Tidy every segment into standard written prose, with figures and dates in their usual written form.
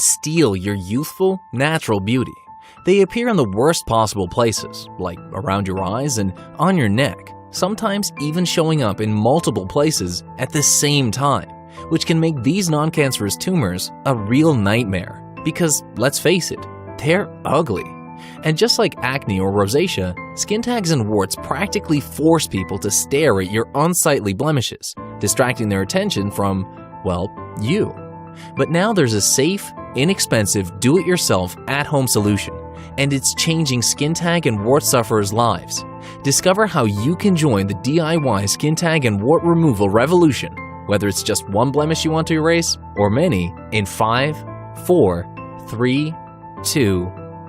steal your youthful, natural beauty. They appear in the worst possible places, like around your eyes and on your neck, sometimes even showing up in multiple places at the same time, which can make these non-cancerous tumors a real nightmare. Because, let's face it, they're ugly. And just like acne or rosacea, skin tags and warts practically force people to stare at your unsightly blemishes, distracting their attention from, well, you. But now there's a safe, inexpensive, do-it-yourself, at-home solution, and it's changing skin tag and wart sufferers' lives. Discover how you can join the DIY skin tag and wart removal revolution, whether it's just one blemish you want to erase or many, in 5, 4, 3, 2,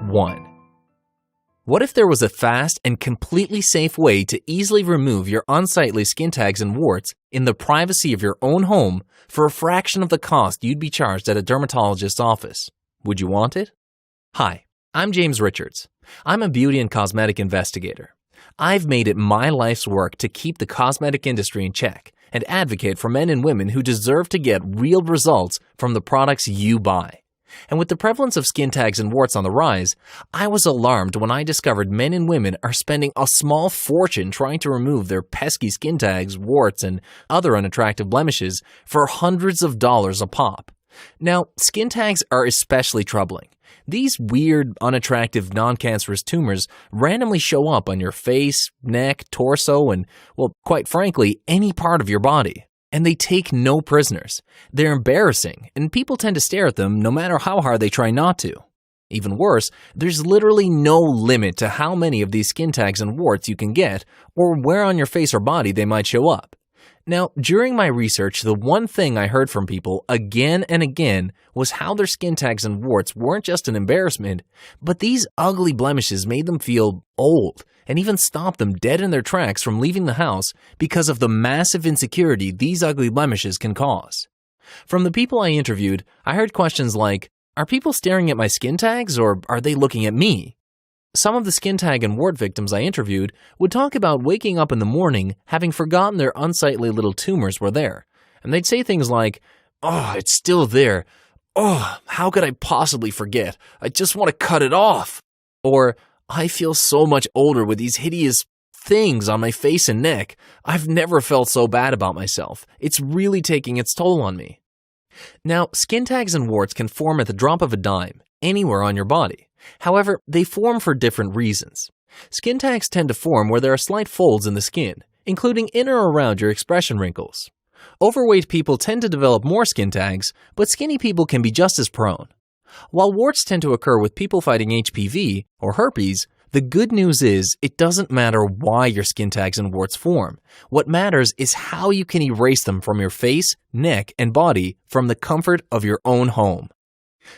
1. What if there was a fast and completely safe way to easily remove your unsightly skin tags and warts in the privacy of your own home for a fraction of the cost you'd be charged at a dermatologist's office? Would you want it? Hi, I'm James Richards. I'm a beauty and cosmetic investigator. I've made it my life's work to keep the cosmetic industry in check and advocate for men and women who deserve to get real results from the products you buy. And with the prevalence of skin tags and warts on the rise, I was alarmed when I discovered men and women are spending a small fortune trying to remove their pesky skin tags, warts, and other unattractive blemishes for hundreds of dollars a pop. Now, skin tags are especially troubling. These weird, unattractive, non-cancerous tumors randomly show up on your face, neck, torso, and, well, quite frankly, any part of your body. And they take no prisoners. They're embarrassing, and people tend to stare at them no matter how hard they try not to. Even worse, there's literally no limit to how many of these skin tags and warts you can get, or where on your face or body they might show up. Now, during my research, the one thing I heard from people again and again was how their skin tags and warts weren't just an embarrassment, but these ugly blemishes made them feel old and even stopped them dead in their tracks from leaving the house because of the massive insecurity these ugly blemishes can cause. From the people I interviewed, I heard questions like, are people staring at my skin tags or are they looking at me? Some of the skin tag and wart victims I interviewed would talk about waking up in the morning having forgotten their unsightly little tumors were there. And they'd say things like, oh, it's still there. Oh, how could I possibly forget? I just want to cut it off. Or, I feel so much older with these hideous things on my face and neck. I've never felt so bad about myself. It's really taking its toll on me. Now, skin tags and warts can form at the drop of a dime, anywhere on your body. However, they form for different reasons. Skin tags tend to form where there are slight folds in the skin, including in or around your expression wrinkles. Overweight people tend to develop more skin tags, but skinny people can be just as prone. While warts tend to occur with people fighting HPV or herpes, the good news is it doesn't matter why your skin tags and warts form. What matters is how you can erase them from your face, neck, and body from the comfort of your own home.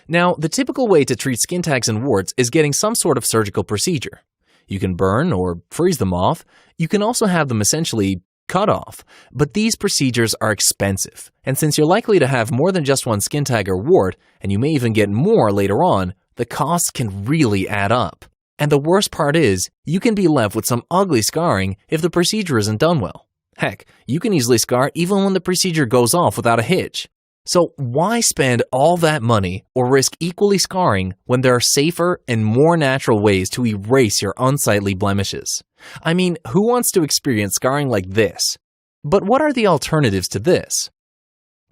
Now, the typical way to treat skin tags and warts is getting some sort of surgical procedure. You can burn or freeze them off. You can also have them essentially cut off, but these procedures are expensive, and since you're likely to have more than just one skin tag or wart, and you may even get more later on, the costs can really add up. And the worst part is, you can be left with some ugly scarring if the procedure isn't done well. Heck, you can easily scar even when the procedure goes off without a hitch. So why spend all that money or risk equally scarring when there are safer and more natural ways to erase your unsightly blemishes? I mean, who wants to experience scarring like this? But what are the alternatives to this?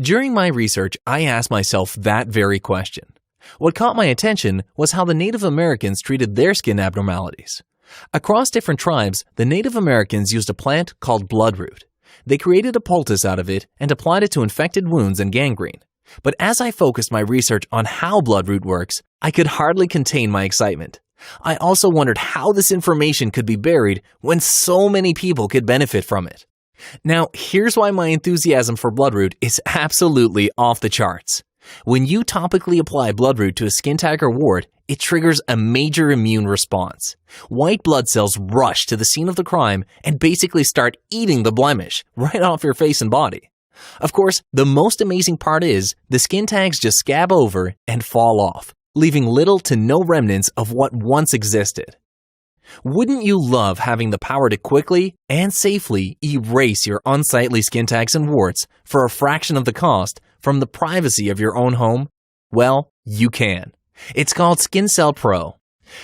During my research, I asked myself that very question. What caught my attention was how the Native Americans treated their skin abnormalities. Across different tribes, the Native Americans used a plant called bloodroot. They created a poultice out of it and applied it to infected wounds and gangrene. But as I focused my research on how bloodroot works, I could hardly contain my excitement. I also wondered how this information could be buried when so many people could benefit from it. Now, here's why my enthusiasm for bloodroot is absolutely off the charts. When you topically apply bloodroot to a skin tag or wart, it triggers a major immune response. White blood cells rush to the scene of the crime and basically start eating the blemish right off your face and body. Of course, the most amazing part is the skin tags just scab over and fall off, leaving little to no remnants of what once existed. Wouldn't you love having the power to quickly and safely erase your unsightly skin tags and warts for a fraction of the cost from the privacy of your own home? Well, You can. It's called Skincell Pro.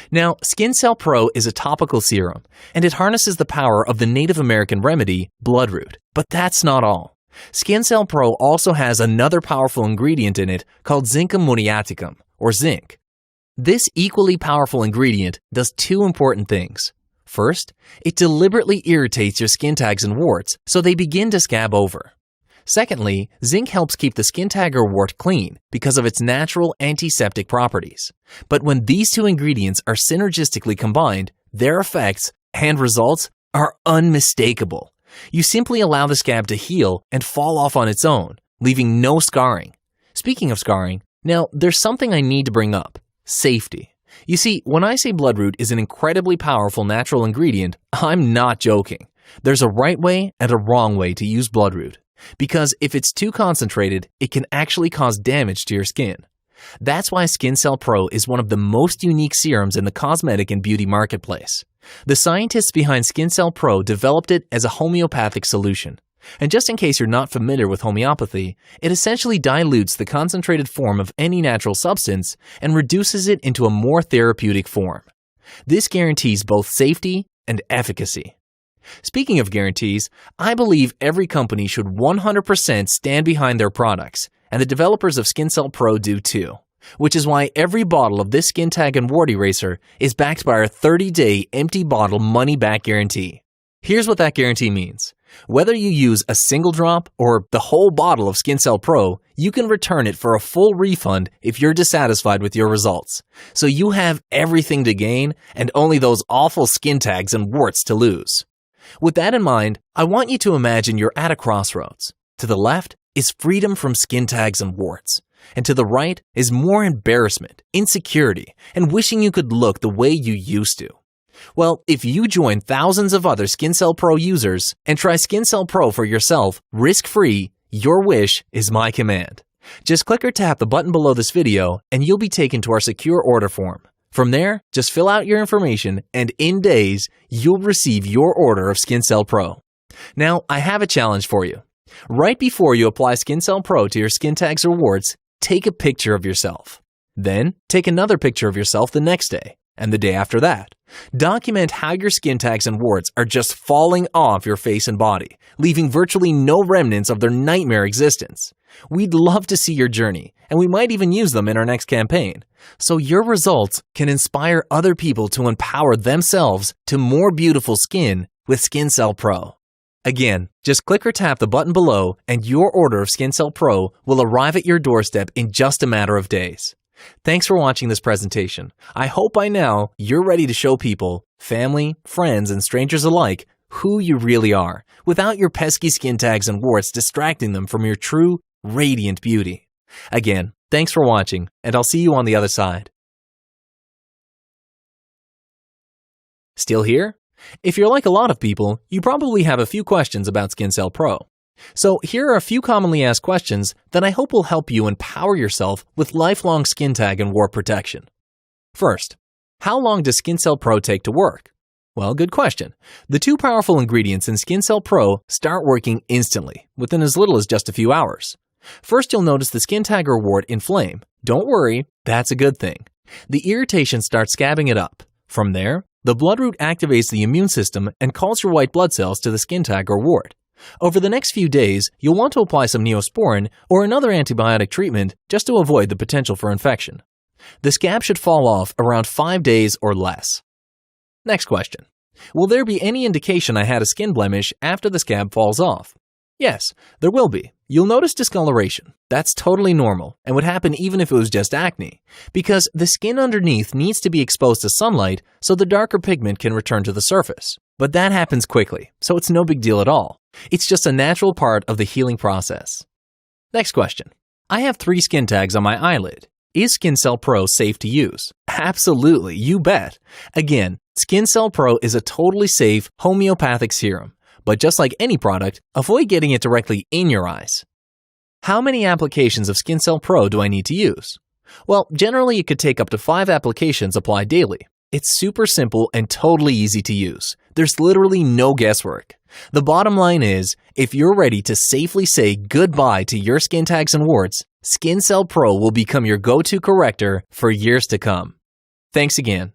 Now, Skincell Pro is a topical serum, and it harnesses the power of the Native American remedy, bloodroot. But that's not all. Skincell Pro also has another powerful ingredient in it called Zincum muriaticum, or zinc. This equally powerful ingredient does two important things. First, it deliberately irritates your skin tags and warts so they begin to scab over. Secondly, zinc helps keep the skin tag or wart clean because of its natural antiseptic properties. But when these two ingredients are synergistically combined, their effects and results are unmistakable. You simply allow the scab to heal and fall off on its own, leaving no scarring. Speaking of scarring, now there's something I need to bring up: safety. You see, when I say bloodroot is an incredibly powerful natural ingredient, I'm not joking. There's a right way and a wrong way to use bloodroot. Because if it's too concentrated, it can actually cause damage to your skin. That's why Skincell Pro is one of the most unique serums in the cosmetic and beauty marketplace. The scientists behind Skincell Pro developed it as a homeopathic solution. And just in case you're not familiar with homeopathy, it essentially dilutes the concentrated form of any natural substance and reduces it into a more therapeutic form. This guarantees both safety and efficacy. Speaking of guarantees, I believe every company should 100% stand behind their products, and the developers of Skincell Pro do too. Which is why every bottle of this skin tag and wart eraser is backed by our 30-day empty bottle money-back guarantee. Here's what that guarantee means. Whether you use a single drop or the whole bottle of Skincell Pro, you can return it for a full refund if you're dissatisfied with your results. So you have everything to gain and only those awful skin tags and warts to lose. With that in mind, I want you to imagine you're at a crossroads. To the left is freedom from skin tags and warts, and to the right is more embarrassment, insecurity, and wishing you could look the way you used to. Well, if you join thousands of other Skincell Pro users and try Skincell Pro for yourself, risk-free, your wish is my command. Just click or tap the button below this video and you'll be taken to our secure order form. From there, just fill out your information and in days, you'll receive your order of Skincell Pro. Now, I have a challenge for you. Right before you apply Skincell Pro to your skin tags or warts, take a picture of yourself. Then, take another picture of yourself the next day and the day after that. Document how your skin tags and warts are just falling off your face and body, leaving virtually no remnants of their nightmare existence. We'd love to see your journey, and we might even use them in our next campaign. So your results can inspire other people to empower themselves to more beautiful skin with Skincell Pro. Again, just click or tap the button below and your order of Skincell Pro will arrive at your doorstep in just a matter of days. Thanks for watching this presentation. I hope by now you're ready to show people, family, friends, and strangers alike, who you really are, without your pesky skin tags and warts distracting them from your true, radiant beauty. Again, thanks for watching, and I'll see you on the other side. Still here? If you're like a lot of people, you probably have a few questions about Skincell Pro. So here are a few commonly asked questions that I hope will help you empower yourself with lifelong skin tag and wart protection. First, how long does Skincell Pro take to work? Well, good question. The two powerful ingredients in Skincell Pro start working instantly, within as little as just a few hours. First, you'll notice the skin tag or wart inflame. Don't worry, that's a good thing. The irritation starts scabbing it up. From there, the bloodroot activates the immune system and calls your white blood cells to the skin tag or wart. Over the next few days, you'll want to apply some Neosporin or another antibiotic treatment just to avoid the potential for infection. The scab should fall off around 5 days or less. Next question. Will there be any indication I had a skin blemish after the scab falls off? Yes, there will be. You'll notice discoloration. That's totally normal and would happen even if it was just acne, because the skin underneath needs to be exposed to sunlight so the darker pigment can return to the surface. But that happens quickly, so it's no big deal at all. It's just a natural part of the healing process. Next question. I have 3 skin tags on my eyelid. Is Skincell Pro safe to use? Absolutely, you bet. Again, Skincell Pro is a totally safe homeopathic serum. But just like any product, avoid getting it directly in your eyes. How many applications of Skincell Pro do I need to use? Well, generally it could take up to 5 applications applied daily. It's super simple and totally easy to use. There's literally no guesswork. The bottom line is, if you're ready to safely say goodbye to your skin tags and warts, Skincell Pro will become your go-to corrector for years to come. Thanks again.